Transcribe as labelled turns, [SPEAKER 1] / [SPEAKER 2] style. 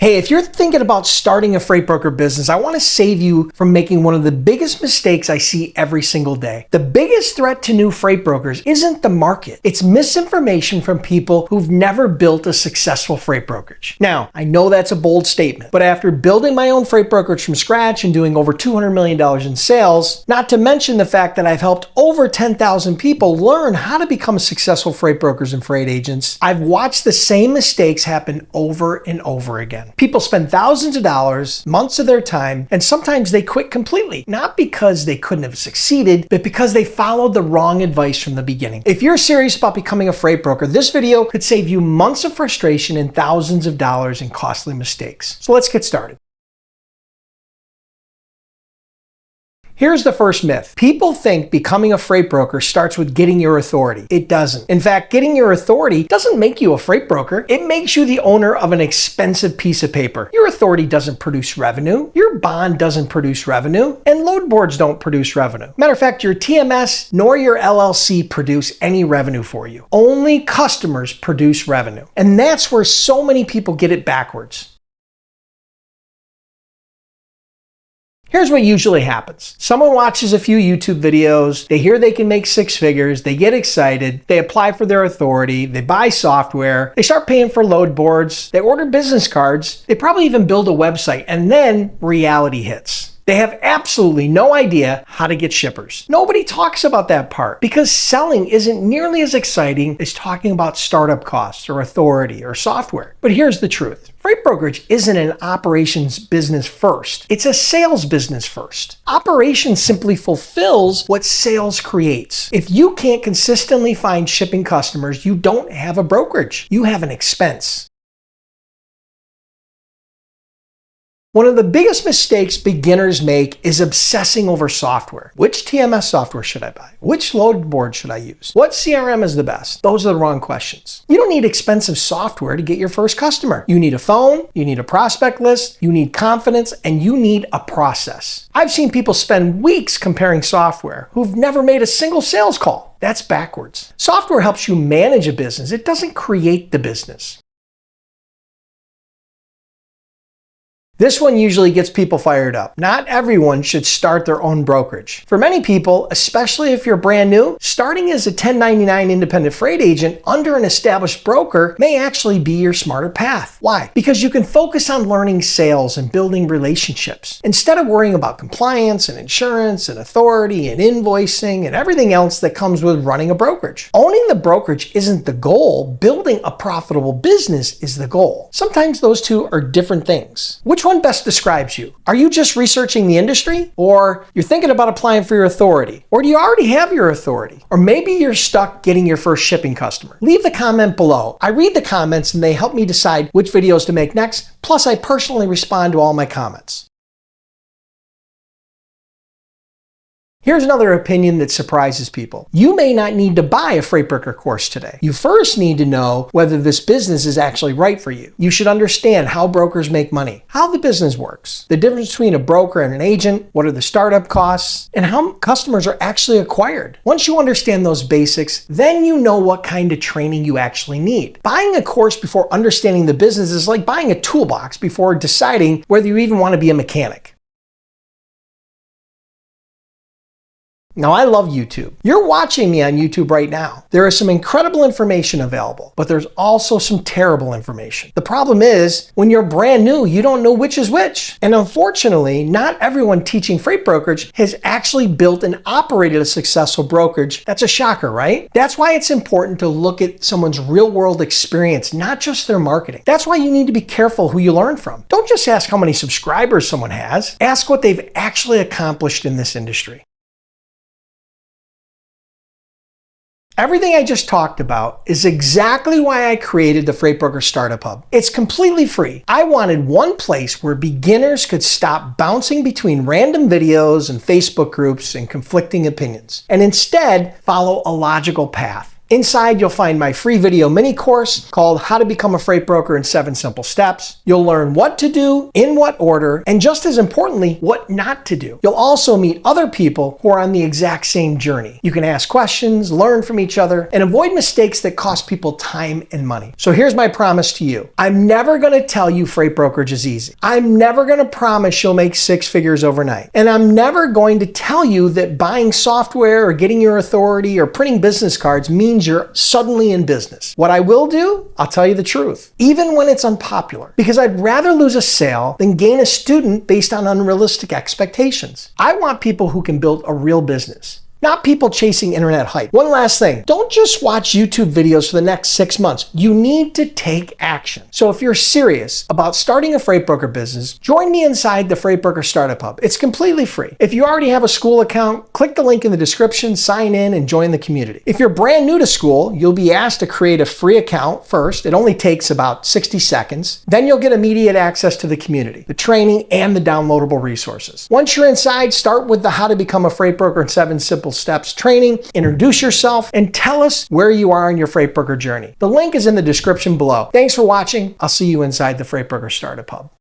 [SPEAKER 1] Hey, if you're thinking about starting a freight broker business, I want to save you from making one of the biggest mistakes I see every single day. The biggest threat to new freight brokers isn't the market. It's misinformation from people who've never built a successful freight brokerage. Now, I know that's a bold statement, but after building my own freight brokerage from scratch and doing over $200 million in sales, not to mention the fact that I've helped over 10,000 people learn how to become successful freight brokers and freight agents, I've watched the same mistakes happen over and over again. People spend thousands of dollars, months of their time, and sometimes they quit completely. Not because they couldn't have succeeded, but because they followed the wrong advice from the beginning. If you're serious about becoming a freight broker, this video could save you months of frustration and thousands of dollars in costly mistakes. So let's get started. Here's the first myth. People think becoming a freight broker starts with getting your authority. It doesn't. In fact, getting your authority doesn't make you a freight broker. It makes you the owner of an expensive piece of paper. Your authority doesn't produce revenue. Your bond doesn't produce revenue. And load boards don't produce revenue. Matter of fact, your TMS nor your LLC produce any revenue for you. Only customers produce revenue. And that's where so many people get it backwards. Here's what usually happens. Someone watches a few YouTube videos, they hear they can make six figures, they get excited, they apply for their authority, they buy software, they start paying for load boards, they order business cards, they probably even build a website, and then reality hits. They have absolutely no idea how to get shippers. Nobody talks about that part because selling isn't nearly as exciting as talking about startup costs or authority or software. But here's the truth. Freight brokerage isn't an operations business first. It's a sales business first. Operations simply fulfills what sales creates. If you can't consistently find shipping customers, you don't have a brokerage. You have an expense. One of the biggest mistakes beginners make is obsessing over software. Which TMS software should I buy? Which load board should I use? What CRM is the best? Those are the wrong questions. You don't need expensive software to get your first customer. You need a phone, you need a prospect list, you need confidence, and you need a process. I've seen people spend weeks comparing software who've never made a single sales call. That's backwards. Software helps you manage a business. It doesn't create the business. This one usually gets people fired up. Not everyone should start their own brokerage. For many people, especially if you're brand new, starting as a 1099 independent freight agent under an established broker may actually be your smarter path. Why? Because you can focus on learning sales and building relationships instead of worrying about compliance and insurance and authority and invoicing and everything else that comes with running a brokerage. Owning the brokerage isn't the goal. Building a profitable business is the goal. Sometimes those two are different things. Which one best describes you? Are you just researching the industry? Or you're thinking about applying for your authority? Or do you already have your authority? Or maybe you're stuck getting your first shipping customer? Leave the comment below. I read the comments and they help me decide which videos to make next. Plus, I personally respond to all my comments. Here's another opinion that surprises people. You may not need to buy a freight broker course today. You first need to know whether this business is actually right for you. You should understand how brokers make money, how the business works, the difference between a broker and an agent, what are the startup costs, and how customers are actually acquired. Once you understand those basics, then you know what kind of training you actually need. Buying a course before understanding the business is like buying a toolbox before deciding whether you even want to be a mechanic. Now, I love YouTube. You're watching me on YouTube right now. There is some incredible information available, but there's also some terrible information. The problem is, when you're brand new, you don't know which is which. And unfortunately, not everyone teaching freight brokerage has actually built and operated a successful brokerage. That's a shocker, right? That's why it's important to look at someone's real-world experience, not just their marketing. That's why you need to be careful who you learn from. Don't just ask how many subscribers someone has. Ask what they've actually accomplished in this industry. Everything I just talked about is exactly why I created the Freight Broker Startup Hub. It's completely free. I wanted one place where beginners could stop bouncing between random videos and Facebook groups and conflicting opinions, and instead follow a logical path. Inside, you'll find my free video mini course called How to Become a Freight Broker in 7 Simple Steps. You'll learn what to do, in what order, and just as importantly, what not to do. You'll also meet other people who are on the exact same journey. You can ask questions, learn from each other, and avoid mistakes that cost people time and money. So here's my promise to you. I'm never going to tell you freight brokerage is easy. I'm never going to promise you'll make 6 figures overnight. And I'm never going to tell you that buying software or getting your authority or printing business cards means you're suddenly in business. What I will do, I'll tell you the truth, even when it's unpopular, because I'd rather lose a sale than gain a student based on unrealistic expectations. I want people who can build a real business, not people chasing internet hype. One last thing, don't just watch YouTube videos for the next 6 months. You need to take action. So if you're serious about starting a freight broker business, join me inside the Freight Broker Startup Hub. It's completely free. If you already have a school account, click the link in the description, sign in, and join the community. If you're brand new to school, you'll be asked to create a free account first. It only takes about 60 seconds. Then you'll get immediate access to the community, the training, and the downloadable resources. Once you're inside, start with the How to Become a Freight Broker in 7 Simple Steps training, introduce yourself, and tell us where you are in your freight broker journey. The link is in the description below. Thanks for watching. I'll see you inside the Freight Broker Startup Hub.